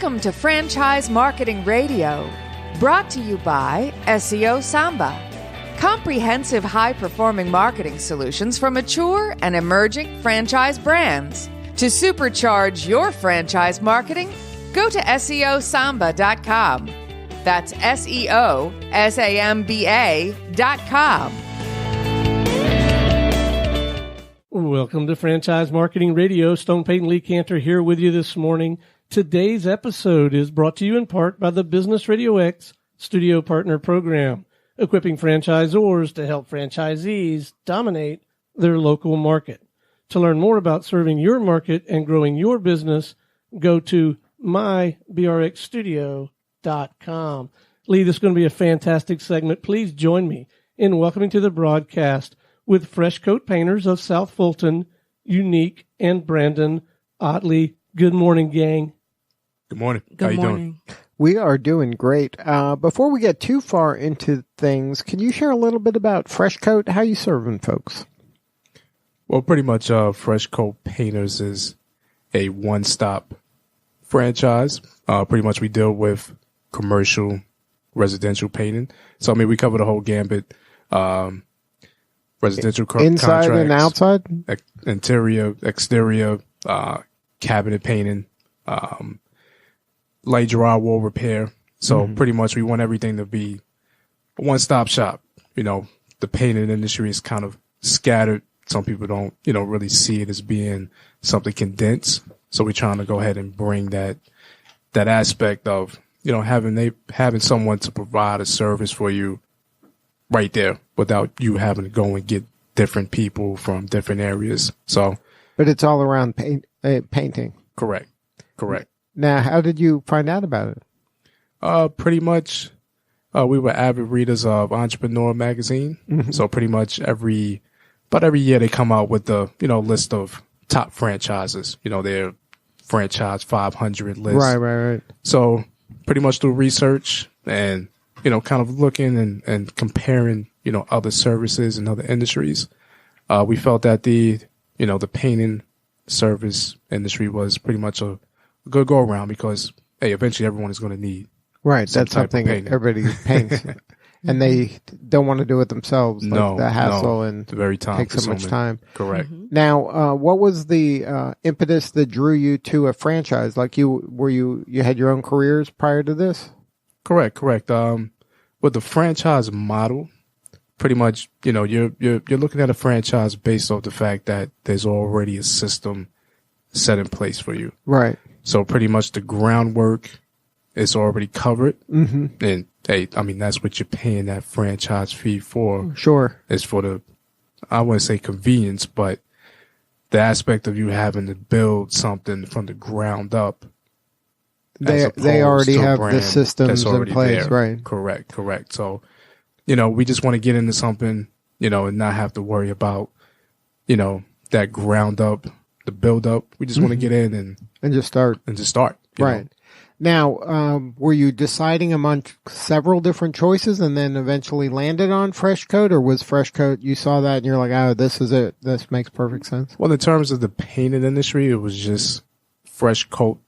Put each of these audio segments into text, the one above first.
Welcome to Franchise Marketing Radio, brought to you by SEO SAMBA. Comprehensive high-performing marketing solutions for mature and emerging franchise brands. To supercharge your franchise marketing, go to SEOSamba.com. That's SEOSAMBA.com. Welcome to Franchise Marketing Radio. Stone Payton Lee Cantor here with you this morning. Today's episode is brought to you in part by the Business RadioX Studio Partner Program, equipping franchisors to help franchisees dominate their local market. To learn more about serving your market and growing your business, go to mybrxstudio.com. Lee, this is going to be a fantastic segment. Please join me in welcoming to the broadcast with Fresh Coat Painters of South Fulton, Unique, and Brandon Ottley. Good morning, gang. Good morning. Good How you morning. doing? We are doing great. Before we get too far into things, can you share a little bit about Fresh Coat? How you serving folks? Well, pretty much Fresh Coat Painters is a one-stop franchise. Pretty much we deal with commercial, residential painting. So, I mean, we cover the whole gambit. Residential inside contracts, and outside, interior, exterior, cabinet painting, light drywall repair. So pretty much we want everything to be a one-stop shop. You know, the painting industry is kind of scattered. Some people don't, really see it as being something condensed. So we're trying to go ahead and bring that aspect of, having someone to provide a service for you right there without you having to go and get different people from different areas. So, but it's all around painting. Correct. Now, how did you find out about it? Pretty much, we were avid readers of Entrepreneur magazine. Mm-hmm. So pretty much every year they come out with the, list of top franchises, their franchise 500 list. Right. So pretty much through research and, kind of looking and comparing, other services and other industries, we felt that the painting service industry was pretty much a good go around because, hey, eventually everyone is going to need that's something everybody paints, and they don't want to do it themselves. The hassle and very time takes so much time. Correct. Mm-hmm. Now, what was the impetus that drew you to a franchise? Like you had your own careers prior to this? Correct. With the franchise model, pretty much, you're looking at a franchise based off the fact that there's already a system set in place for you. Right. So pretty much the groundwork is already covered. Mm-hmm. And hey, I mean, that's what you're paying that franchise fee for. Sure. It's for the, I wouldn't say convenience, but the aspect of you having to build something from the ground up. They already have the systems in place, there. Right? Correct. So, we just want to get into something, and not have to worry about, that ground up, the build up. We just want to get in and just start. Right. Now, were you deciding among several different choices and then eventually landed on Fresh Coat, or was Fresh Coat, you saw that and you're like, oh, this is it. This makes perfect sense. Well, in terms of the painting industry, it was just Fresh Coat.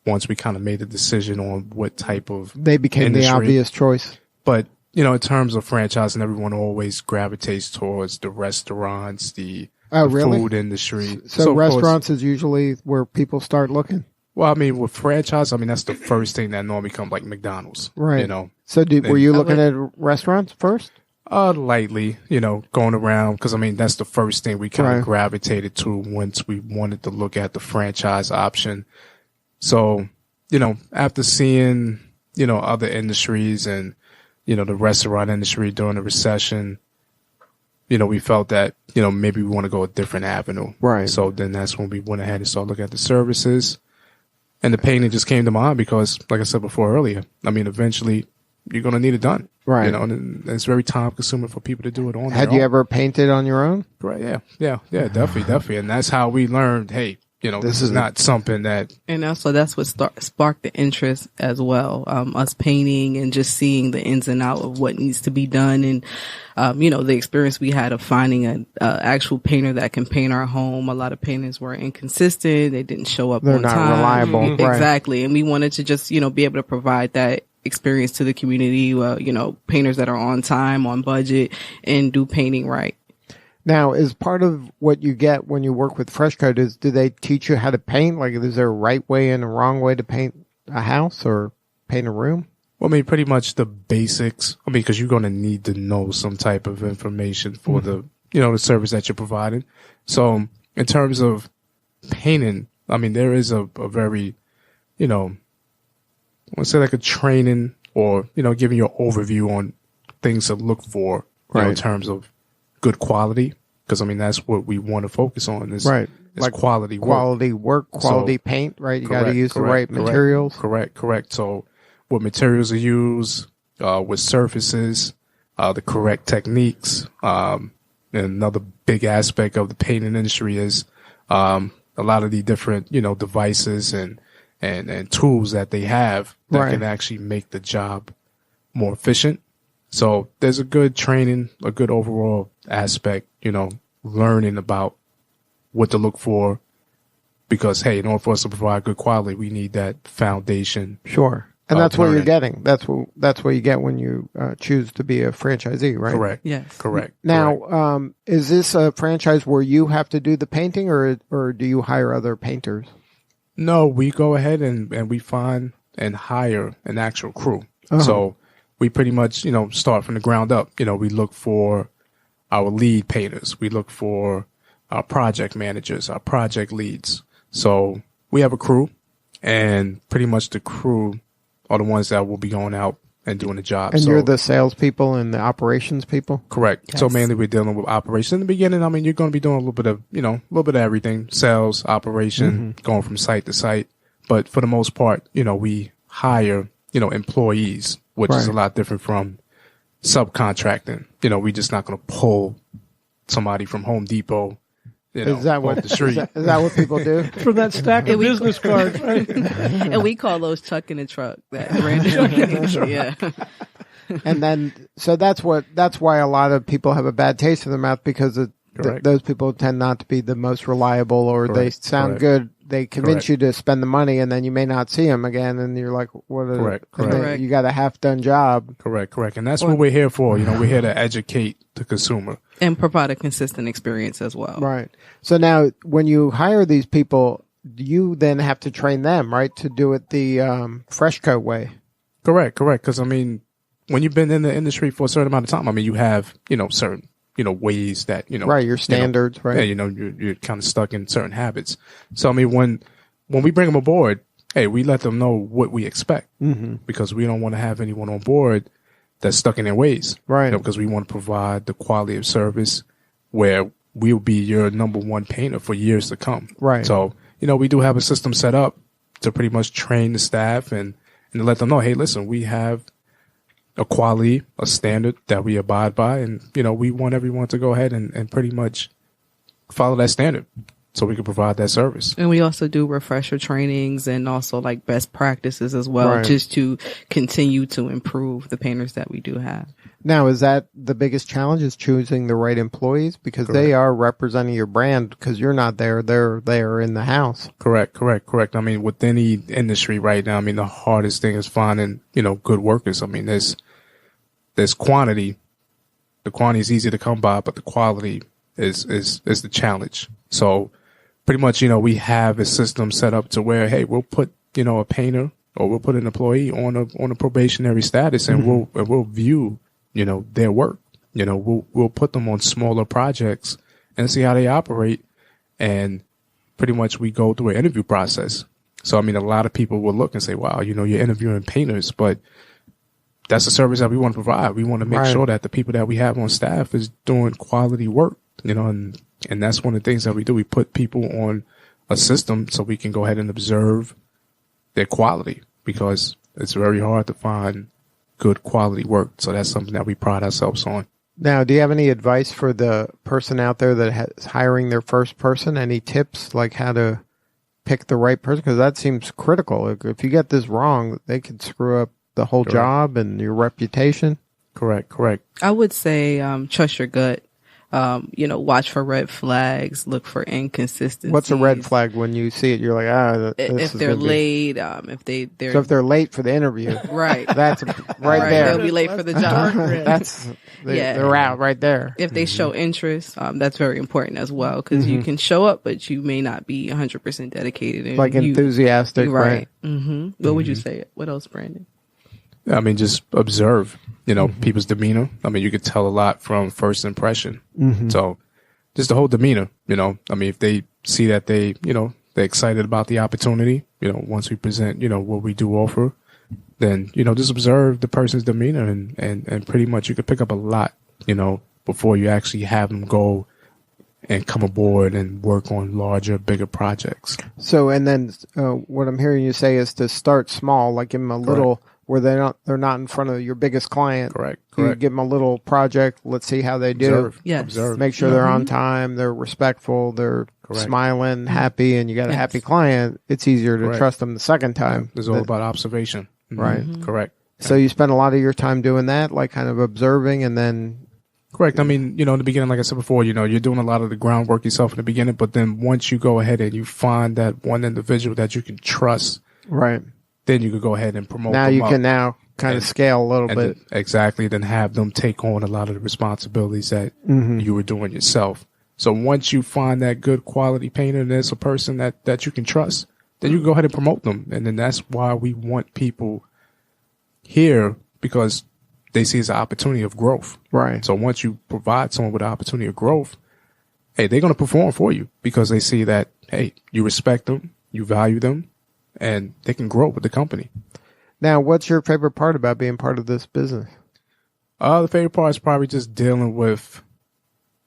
Once we kind of made a decision on what type of they became industry. The obvious choice. But, in terms of franchising, everyone always gravitates towards the restaurants, the food industry. So restaurants is usually where people start looking? Well, I mean, with franchise, that's the first thing that normally comes, like McDonald's. Right. So were you looking at restaurants first? Lightly, going around, because, that's the first thing we kind of gravitated to once we wanted to look at the franchise option. So, after seeing, other industries and, the restaurant industry during the recession, we felt that, maybe we want to go a different avenue. Right. So then that's when we went ahead and started looking at the services. And the painting just came to mind because, like I said before earlier, eventually you're going to need it done. Right. And it's very time consuming for people to do it on their own. Had you ever painted on your own? Right. Yeah, definitely. And that's how we learned, hey, This is not something that. And also that's what sparked the interest as well. Us painting and just seeing the ins and outs of what needs to be done. And, the experience we had of finding an actual painter that can paint our home. A lot of painters were inconsistent. They didn't show up on time. They're not reliable. Mm-hmm. Right. Exactly. And we wanted to just, be able to provide that experience to the community, painters that are on time, on budget, and do painting right. Now, is part of what you get when you work with Fresh Coat do they teach you how to paint? Like, is there a right way and a wrong way to paint a house or paint a room? Well, pretty much the basics. Because you're going to need to know some type of information for the service that you're providing. So in terms of painting, there is a very, I want to say like a training or, giving you an overview on things to look for in terms of good quality, because that's what we want to focus on. Is like quality work, quality paint. Right, you got to use the right materials. Correct. So, what materials are used, what surfaces, the correct techniques. And another big aspect of the painting industry is a lot of the different devices and tools that they have that can actually make the job more efficient. So there's a good training, a good overall aspect, learning about what to look for, because, hey, in order for us to provide good quality, we need that foundation. Sure. And that's what you're getting. That's what you get when you choose to be a franchisee, right? Correct. Yes. Correct. Now, is this a franchise where you have to do the painting, or do you hire other painters? No, we go ahead and we find and hire an actual crew. Uh-huh. So we pretty much, start from the ground up. We look for our lead painters. We look for our project managers, our project leads. So we have a crew, and pretty much the crew are the ones that will be going out and doing the job. And you're the salespeople and the operations people? Correct. Yes. So mainly we're dealing with operations. In the beginning, you're going to be doing a little bit of everything. Sales, operation, going from site to site. But for the most part, we hire, employees, which is a lot different from subcontracting. We're just not going to pull somebody from Home Depot, is that what the street. Is that what people do? For that stack of business cards, right? And we call those chuck in the truck. That Brandon. Yeah. And then, so that's why a lot of people have a bad taste in their mouth, because those people tend not to be the most reliable, or they sound good. They convince you to spend the money, and then you may not see them again, and you're like, "What?" Correct. You got a half-done job. Correct. And that's what we're here for. We're here to educate the consumer and provide a consistent experience as well. Right. So now, when you hire these people, you then have to train them, right, to do it the Fresh Coat way. Correct. Because when you've been in the industry for a certain amount of time, you have certain ways that, right, your standards, right? Yeah, you're kind of stuck in certain habits. So, when we bring them aboard, hey, we let them know what we expect, because we don't want to have anyone on board that's stuck in their ways, right? Because we want to provide the quality of service where we'll be your number one painter for years to come, right? So, we do have a system set up to pretty much train the staff and to let them know, hey, listen, we have a quality, a standard that we abide by. And, we want everyone to go ahead and pretty much follow that standard so we can provide that service. And we also do refresher trainings and also like best practices as well, just to continue to improve the painters that we do have. Now, is that the biggest challenge, is choosing the right employees? Because they are representing your brand, because you're not there. They're in the house. Correct. With any industry right now, the hardest thing is finding, good workers. There's quantity. The quantity is easy to come by, but the quality is the challenge. So pretty much, we have a system set up to where, hey, we'll put, a painter, or we'll put an employee on a probationary status, and we'll view, their work. We'll put them on smaller projects and see how they operate. And pretty much we go through an interview process. So, a lot of people will look and say, wow, you're interviewing painters, but that's the service that we want to provide. We want to make sure that the people that we have on staff is doing quality work, and that's one of the things that we do. We put people on a system so we can go ahead and observe their quality, because it's very hard to find good quality work. So that's something that we pride ourselves on. Now, do you have any advice for the person out there that is hiring their first person? Any tips, like how to pick the right person? Because that seems critical. If you get this wrong, they could screw up the whole job and your reputation. Correct. I would say trust your gut. Watch for red flags, look for inconsistencies. What's a red flag when you see it? You're like, if they're late, if they're late for the interview, right? That's right there. They'll be late for the job. They're out right there. If they show interest, that's very important as well, because you can show up, but you may not be 100% dedicated. And like enthusiastic, right? What would you say? What else, Brandon? I mean, just observe, people's demeanor. I mean, you could tell a lot from first impression. So just the whole demeanor, I mean, if they see that they're excited about the opportunity, once we present, what we do offer, then, just observe the person's demeanor and pretty much you could pick up a lot, before you actually have them go and come aboard and work on larger, bigger projects. So, and then what I'm hearing you say is to start small, like give them a little, where they're not in front of your biggest client. Correct. You give them a little project. Let's see how they do. Observe. Make sure they're on time. They're respectful. They're smiling, happy, and you got a happy client. It's easier to trust them the second time. It's all about observation. Right. Correct. So you spend a lot of your time doing that, like kind of observing and then. Correct. I mean, in the beginning, like I said before, you're doing a lot of the groundwork yourself in the beginning, but then once you go ahead and you find that one individual that you can trust. Right. Then you could go ahead and promote now them you up can now kind of scale a little bit. Exactly. Then have them take on a lot of the responsibilities that you were doing yourself. So once you find that good quality painter and there's a person that you can trust, then you can go ahead and promote them. And then that's why we want people here, because they see it as an opportunity of growth. Right. So once you provide someone with an opportunity of growth, hey, they're going to perform for you because they see that, hey, you respect them, you value them, and they can grow with the company. Now, what's your favorite part about being part of this business? The favorite part is probably just dealing with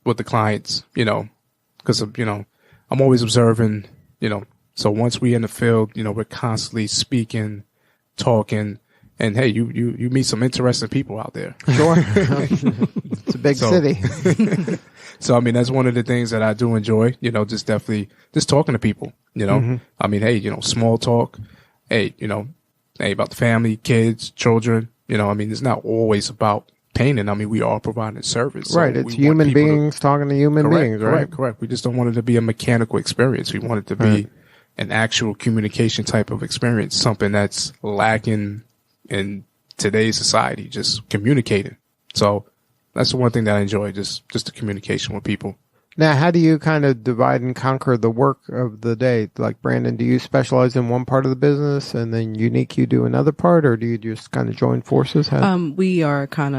the clients, because I'm always observing, so once we in the field, we're constantly speaking, talking, and hey, you meet some interesting people out there. Sure. It's a big city. So, I mean, that's one of the things that I do enjoy, just definitely just talking to people, I mean, hey, small talk, hey, hey, about the family, kids, children, I mean, it's not always about painting. I mean, we are providing service. Right. So it's human beings talking to human beings, right? Correct. We just don't want it to be a mechanical experience. We want it to be an actual communication type of experience, something that's lacking in today's society, just communicating. So that's the one thing that I enjoy, just the communication with people. Now, how do you kind of divide and conquer the work of the day? Like, Brandon, do you specialize in one part of the business and then Unique, you do another part, or do you just kind of join forces? We kind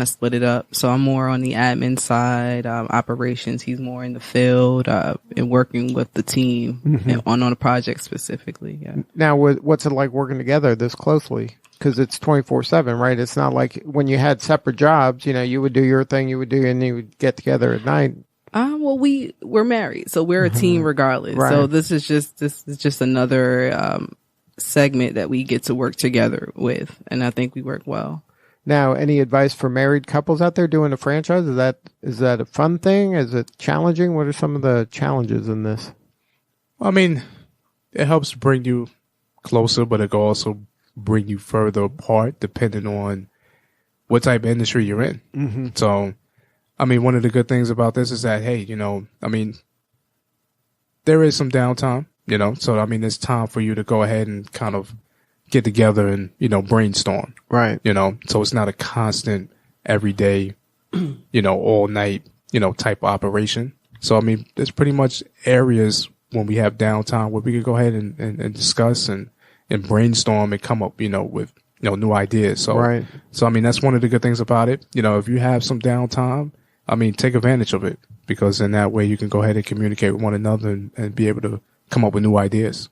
of split it up. So I'm more on the admin side, operations. He's more in the field, and working with the team and on a project specifically. Yeah. Now, what's it like working together this closely? Because it's 24/7, right? It's not like when you had separate jobs, you would do your thing, and you would get together at night. Well, we're married, so we're a team regardless. Right. So this is just another segment that we get to work together with, and I think we work well. Now, any advice for married couples out there doing a franchise? Is that a fun thing? Is it challenging? What are some of the challenges in this? I mean, it helps bring you closer, but it can also bring you further apart depending on what type of industry you're in. So, I mean, one of the good things about this is that, hey, I mean, there is some downtime, so, I mean, it's time for you to go ahead and kind of get together and, brainstorm. Right. So it's not a constant everyday, all night, type of operation. So, I mean, there's pretty much areas when we have downtime where we can go ahead and discuss and brainstorm and come up, with, new ideas. So, right. So, I mean, that's one of the good things about it. If you have some downtime, I mean, take advantage of it, because in that way you can go ahead and communicate with one another and be able to come up with new ideas.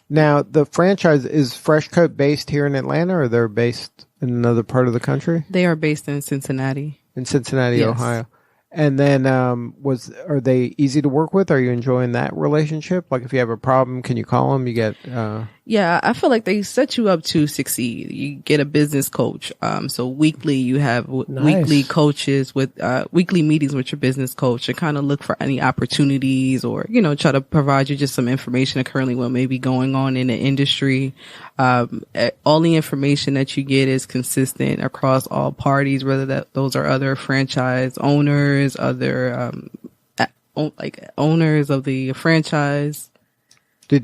Now, the franchise is Fresh Coat based here in Atlanta, or they're based in another part of the country? They are based in Cincinnati. In Cincinnati, yes. Ohio. And then, are they easy to work with? Are you enjoying that relationship? Like, if you have a problem, can you call them? You get, Yeah, I feel like they set you up to succeed. You get a business coach. So weekly you have weekly coaches with, weekly meetings with your business coach to kind of look for any opportunities or, try to provide you just some information currently what may be going on in the industry. All the information that you get is consistent across all parties, whether those are other franchise owners, other, owners of the franchise.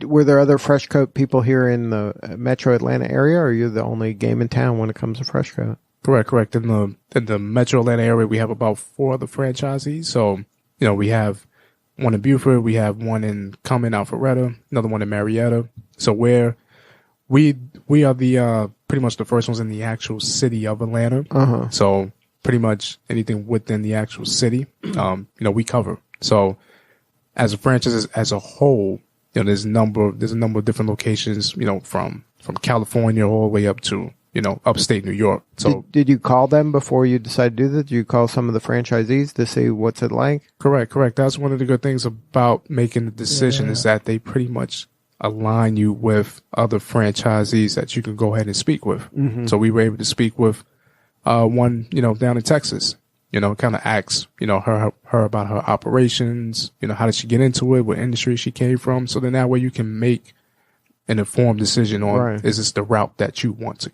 Were there other Fresh Coat people here in the Metro Atlanta area, or are you the only game in town when it comes to Fresh Coat? Correct. In the Metro Atlanta area, we have about 4 other franchisees. So, we have one in Beaufort, we have one in Cumming, Alpharetta, another one in Marietta. So we are the pretty much the first ones in the actual city of Atlanta. Uh-huh. So pretty much anything within the actual city, we cover. So as a franchise as a whole, there's a number of different locations, from California all the way up to, upstate New York. So did you call them before you decided to do that? Did you call some of the franchisees to see what's it like? Correct. That's one of the good things about making the decision is that they pretty much align you with other franchisees that you can go ahead and speak with. Mm-hmm. So we were able to speak with one, down in Texas, kind of ask, her about her operations, how did she get into it, what industry she came from. So then that way you can make an informed decision on, is this the route that you want to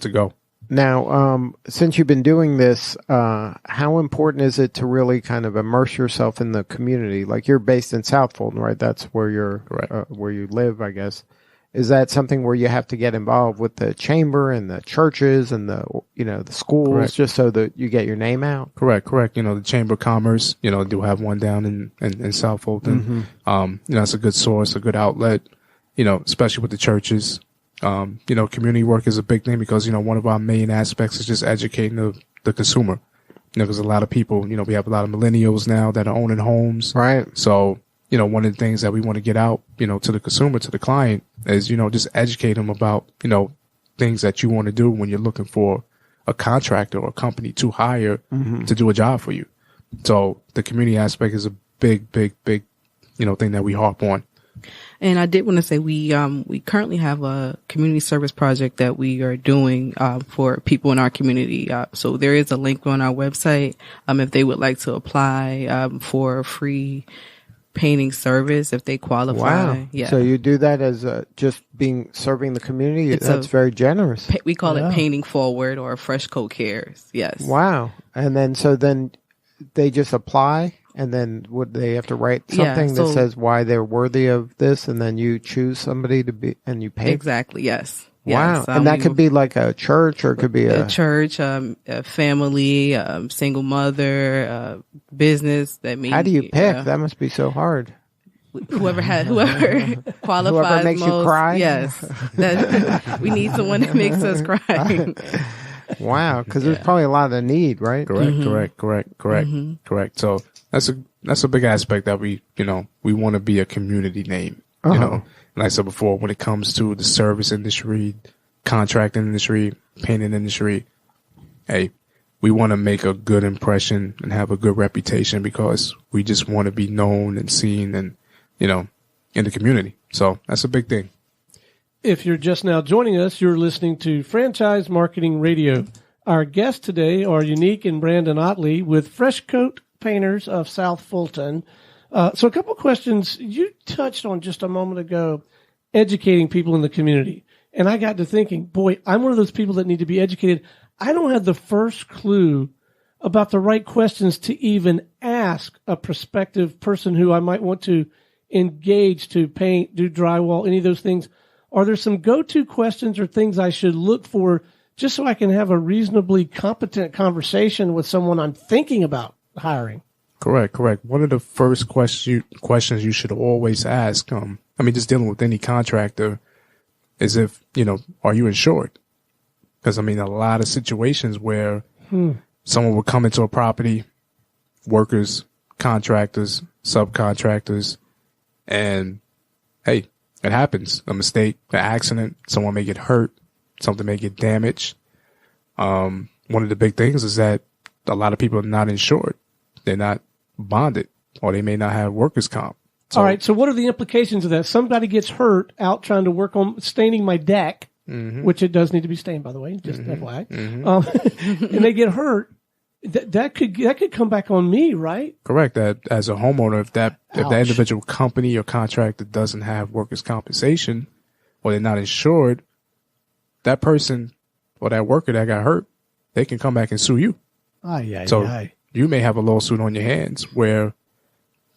go? Now, since you've been doing this, how important is it to really kind of immerse yourself in the community? Like, you're based in South Fulton, right? That's where where you live, I guess. Is that something where you have to get involved with the chamber and the churches and the schools just so that you get your name out? Correct. The Chamber of Commerce, do have one down in South Fulton. Mm-hmm. It's a good source, a good outlet, especially with the churches. Community work is a big thing because, one of our main aspects is just educating the consumer. Because a lot of people, we have a lot of millennials now that are owning homes. Right. So, one of the things that we want to get out, to the consumer, to the client is, just educate them about, things that you want to do when you're looking for a contractor or a company to hire to do a job for you. So the community aspect is a big, thing that we harp on. And I did want to say we currently have a community service project that we are doing for people in our community. So there is a link on our website if they would like to apply for a free painting service if they qualify. Wow. Yeah. So you do that as just serving the community? That's very generous. We call it Painting Forward or Fresh Coat Cares. Yes. Wow. And then they just apply? And then would they have to write something that says why they're worthy of this, and then you choose somebody to be, and you pay? Exactly. Yes. Wow. Yes. And that could be like a church, or it could be a church, a family, single mother, business that means. How do you pick? That must be so hard. Whoever qualifies, whoever makes most, you cry. Yes. We need someone that makes us cry. Wow. Because there's probably a lot of need, right? Correct. So that's a big aspect that we want to be a community name, and like I said before, when it comes to the service industry, contracting industry, painting industry, hey, we want to make a good impression and have a good reputation because we just want to be known and seen and, in the community. So that's a big thing. If you're just now joining us, you're listening to Franchise Marketing Radio. Our guests today are Unique and Brandon Ottley with Fresh Coat Painters of South Fulton. So a couple of questions. You touched on just a moment ago, educating people in the community. And I got to thinking, boy, I'm one of those people that need to be educated. I don't have the first clue about the right questions to even ask a prospective person who I might want to engage to paint, do drywall, any of those things. Are there some go-to questions or things I should look for just so I can have a reasonably competent conversation with someone I'm thinking about hiring? Correct. One of the first questions you should always ask, just dealing with any contractor, is if, are you insured? Because, a lot of situations where someone will come into a property, workers, contractors, subcontractors, and, hey, it happens. A mistake, an accident, someone may get hurt, something may get damaged. One of the big things is that a lot of people are not insured. they're not bonded, or they may not have workers' comp. All right. So what are the implications of that? Somebody gets hurt out trying to work on staining my deck, which it does need to be stained, by the way, just FYI. And they get hurt. That could come back on me, right? Correct. That as a homeowner, if that individual company or contractor doesn't have workers' compensation, or they're not insured, that person or that worker that got hurt, they can come back and sue you. You may have a lawsuit on your hands where,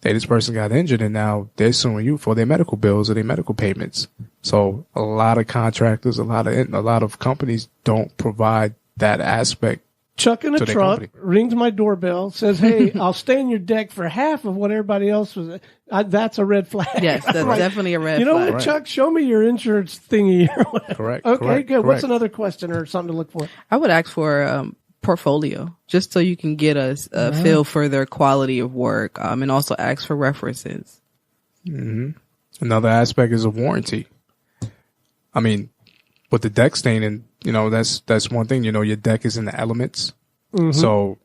hey, this person got injured and now they're suing you for their medical bills or their medical payments. So a lot of contractors, a lot of companies don't provide that aspect. Chuck in a truck, rings my doorbell, says, "Hey, I'll stain your deck for half of what everybody else was." That's a red flag. Yes, that's definitely a red flag. You know what, Chuck? Show me your insurance thingy or whatever. Correct. Okay, good. What's another question or something to look for? I would ask for portfolio, just so you can get a feel for their quality of work, and also ask for references. Another aspect is a warranty. I mean, with the deck staining, that's one thing. Your deck is in the elements. So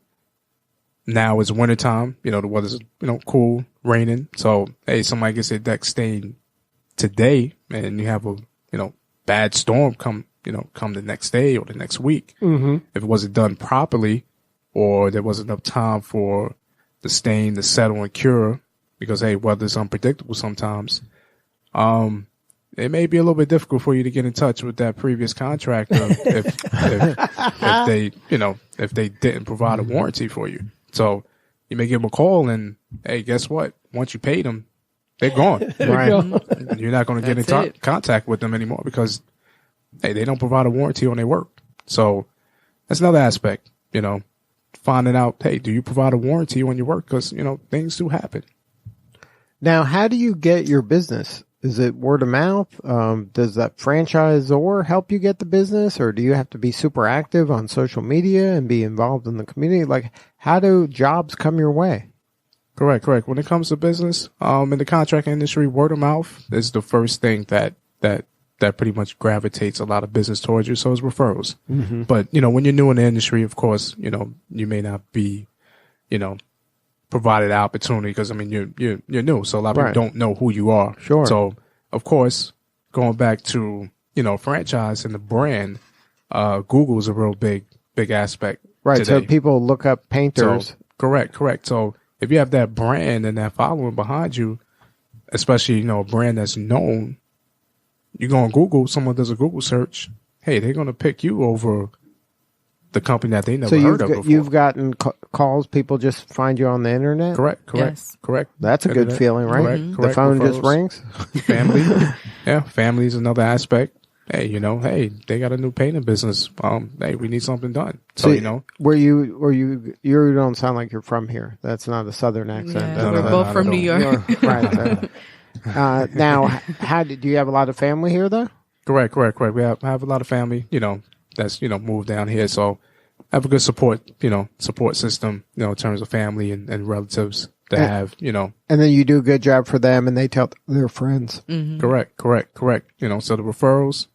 now it's wintertime. The weather's, cool, raining. So, hey, somebody gets their deck stained today and you have a, bad storm come the next day or the next week. If it wasn't done properly, or there wasn't enough time for the stain to settle and cure, because, hey, weather's unpredictable sometimes. It may be a little bit difficult for you to get in touch with that previous contractor if they didn't provide a warranty for you. So you may give them a call and, hey, guess what? Once you paid them, they're gone. Right? You're not going to get in contact with them anymore because, hey, they don't provide a warranty on their work. So that's another aspect, finding out, hey, do you provide a warranty on your work? Because, things do happen. Now, how do you get your business? Is it word of mouth? Does that franchisor help you get the business, or do you have to be super active on social media and be involved in the community? Like, how do jobs come your way? Correct. When it comes to business, in the contracting industry, word of mouth is the first thing that pretty much gravitates a lot of business towards you. So is referrals. But, when you're new in the industry, of course, you may not be, provided opportunity because, I mean, you're new. So a lot of people don't know who you are. Sure. So, of course, going back to, franchise and the brand, Google is a real big aspect. Right. Today. So people look up painters. So, correct. So if you have that brand and that following behind you, especially, a brand that's known, you go on Google, someone does a Google search, hey, they're going to pick you over the company that they never heard of before. You've gotten calls, people just find you on the internet? Correct. Yes. Correct. That's a good feeling, right? Correct. The phone Referrals. just rings? Family. Yeah, family is another aspect. Hey, hey, they got a new painting business. Hey, we need something done. So, you don't sound like you're from here. That's not a Southern accent. Yeah, we're both from New York. Right. Now, do you have a lot of family here, though? Correct. We have a lot of family, that's, moved down here. So I have a good support system, in terms of family and relatives that have. And then you do a good job for them and they tell their friends. Correct. So the referrals,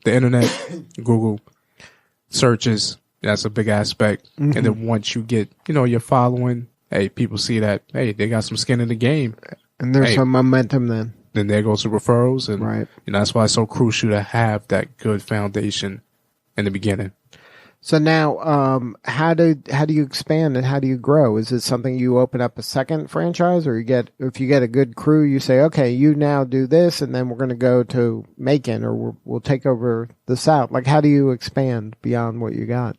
the internet, Google searches, that's a big aspect. And then once you get, your following, hey, people see that, hey, they got some skin in the game. And there's some momentum then. Then there goes the referrals. And right. That's why it's so crucial to have that good foundation in the beginning. So now, how do you expand and how do you grow? Is it something you open up a second franchise, or if you get a good crew, you say, okay, you now do this, and then we're going to go to Macon, or we'll take over the South. Like, how do you expand beyond what you got?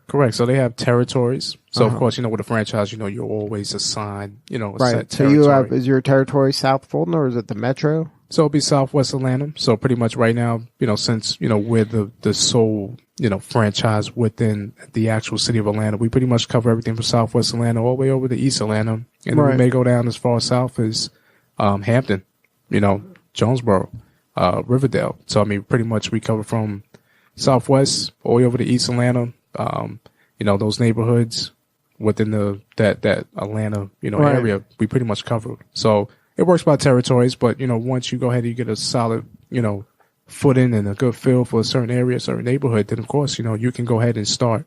Correct. So they have territories. So of course, with a franchise, you're always assigned, a set territory. So is your territory South Fulton, or is it the Metro? So it'll be Southwest Atlanta. So pretty much right now, since, we're the sole, franchise within the actual city of Atlanta, we pretty much cover everything from Southwest Atlanta all the way over to East Atlanta. And then we may go down as far south as Hampton, Jonesboro, Riverdale. So, I mean, pretty much we cover from Southwest all the way over to East Atlanta, those neighborhoods within that Atlanta, area, we pretty much cover. So it works by territories, but, once you go ahead and you get a solid, footing and a good feel for a certain area, a certain neighborhood, then of course, you can go ahead and start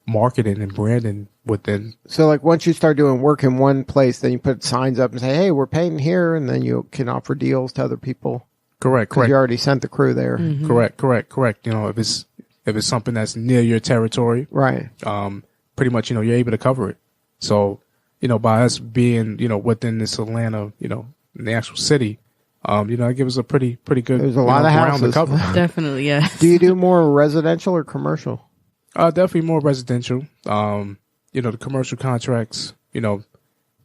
marketing and branding within. So like once you start doing work in one place, then you put signs up and say, hey, we're painting here. And then you can offer deals to other people. Correct. You already sent the crew there. Mm-hmm. Correct. You know, if it's something that's near your territory, right. Pretty much, you know, you're able to cover it. So, you know, by us being, you know, within this Atlanta, you know, in the actual city, you know, it gives us a pretty good. There's a lot of ground houses. to cover. Definitely, yeah. Do you do more residential or commercial? Definitely more residential. You know, the commercial contracts, you know,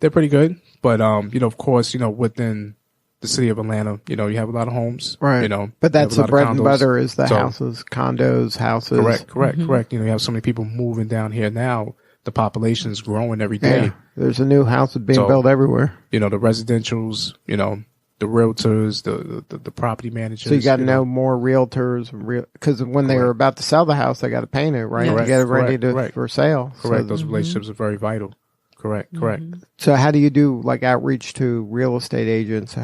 they're pretty good, but you know, of course, you know, within the city of Atlanta, you know, you have a lot of homes, right? You know, but that's the bread and butter is the so, houses, condos, houses. Correct. You know, you have so many people moving down here now. The population is growing every day. Yeah, there's a new house being built everywhere. You know, the residentials, you know, the realtors, the property managers. So you got to know more realtors, because when they are about to sell the house, they got to paint it, right? To get it ready for sale. Correct. So, those relationships are very vital. Correct. So how do you do like outreach to real estate agents?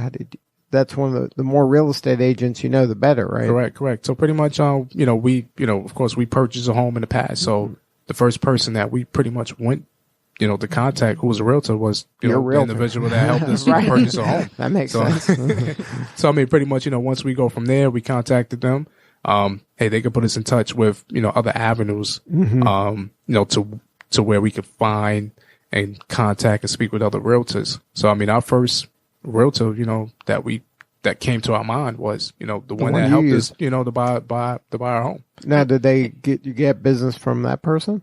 That's one of the more real estate agents you know, the better, right? Correct. So pretty much, you know, of course, we purchased a home in the past. So the first person that we pretty much went, you know, to contact, who was a realtor, was the individual that helped us purchase a home. That makes sense. So I mean, pretty much, you know, once we go from there, we contacted them. Hey, they could put us in touch with, you know, other avenues, you know, to where we could find and contact and speak with other realtors. So I mean, our first realtor, you know, that came to our mind was, you know, the one that helped us, you know, to buy our home. Now, did you get business from that person?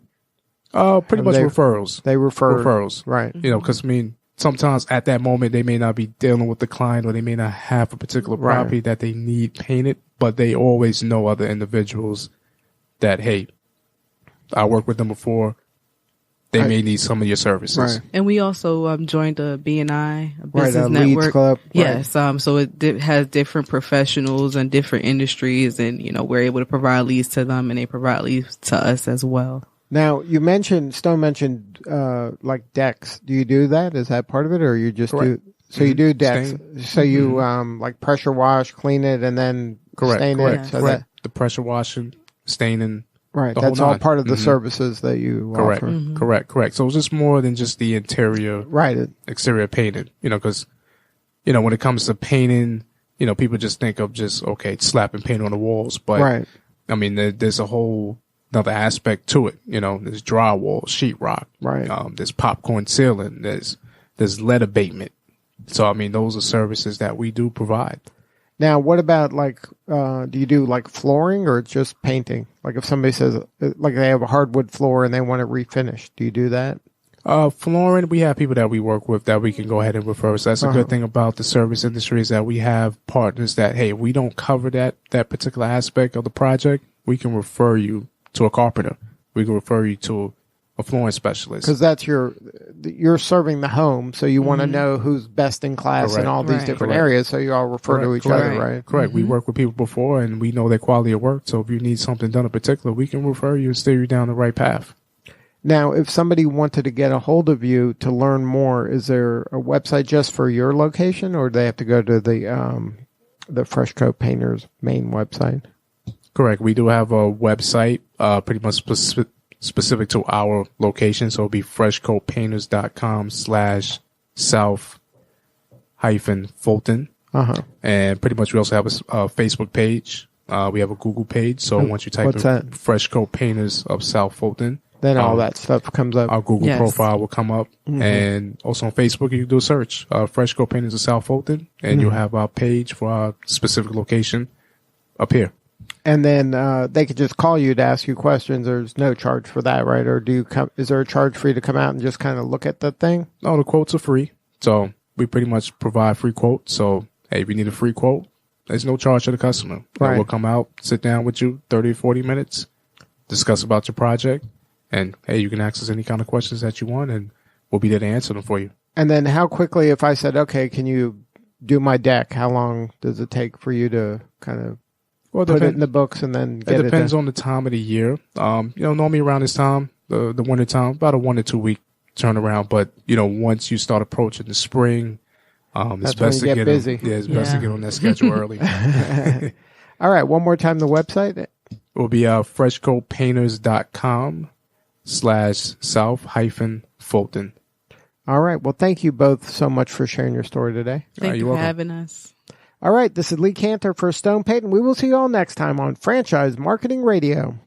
Pretty much referrals. They referrals, right? You know, because I mean, sometimes at that moment they may not be dealing with the client, or they may not have a particular property that they need painted, but they always know other individuals that, hey, I worked with them before. They may need some of your services. Right. And we also joined a BNI, a business network. Leads Club. Yes. So it has different professionals and different industries, and, you know, we're able to provide leads to them, and they provide leads to us as well. Now, Stone mentioned like decks. Do you do that? Is that part of it, or you just do? So you do decks. So you like pressure wash, clean it, and then stain it. So that the pressure washing, staining. Right, that's all part of the services that you offer. Correct. So it's just more than just the interior, exterior painting. You know, because, you know, when it comes to painting, you know, people just think of just slapping paint on the walls, but I mean, there's a whole another aspect to it. You know, there's drywall, sheetrock, there's popcorn ceiling, there's lead abatement. So I mean, those are services that we do provide. Now, what about like, do you do like flooring, or just painting? Like if somebody says, like they have a hardwood floor and they want it refinished, do you do that? Flooring, we have people that we work with that we can go ahead and refer. So that's a good thing about the service industry, is that we have partners that, hey, we don't cover that particular aspect of the project. We can refer you to a carpenter. We can refer you to a flooring specialist. Because that's you're serving the home, so you want to know who's best in class in all these different areas, so you all refer to each other, right? Correct. We work with people before, and we know their quality of work, so if you need something done in particular, we can refer you and steer you down the right path. Now, if somebody wanted to get a hold of you to learn more, is there a website just for your location, or do they have to go to the Fresh Coat Painters main website? Correct. We do have a website, pretty much specific to our location. So it'll be freshcoatpainters.com/south-Fulton. And pretty much we also have a Facebook page. We have a Google page. So once you type in Fresh Coat Painters of South Fulton, then all that stuff comes up. Our Google profile will come up. And also on Facebook, you can do a search, Fresh Coat Painters of South Fulton, and you'll have our page for our specific location up here. And then they could just call you to ask you questions. There's no charge for that, right? Or is there a charge for you to come out and just kind of look at the thing? No, the quotes are free. So we pretty much provide free quotes. So, hey, if you need a free quote, there's no charge to the customer. Right. We'll come out, sit down with you 30 or 40 minutes, discuss about your project. And, hey, you can ask us any kind of questions that you want, and we'll be there to answer them for you. And then how quickly, if I said, okay, can you do my deck, how long does it take for you to kind of put it in the books and then get it? It depends on the time of the year. You know, normally around this time, the winter time, about a 1 to 2 week turnaround. But, you know, once you start approaching the spring, it's best to get busy. It's best to get on that schedule early. All right. One more time, the website. It will be freshcoatpainters.com/south Fulton. All right. Well, thank you both so much for sharing your story today. Thank you for having us. All right. This is Lee Cantor for Stone Payton. We will see you all next time on Franchise Marketing Radio.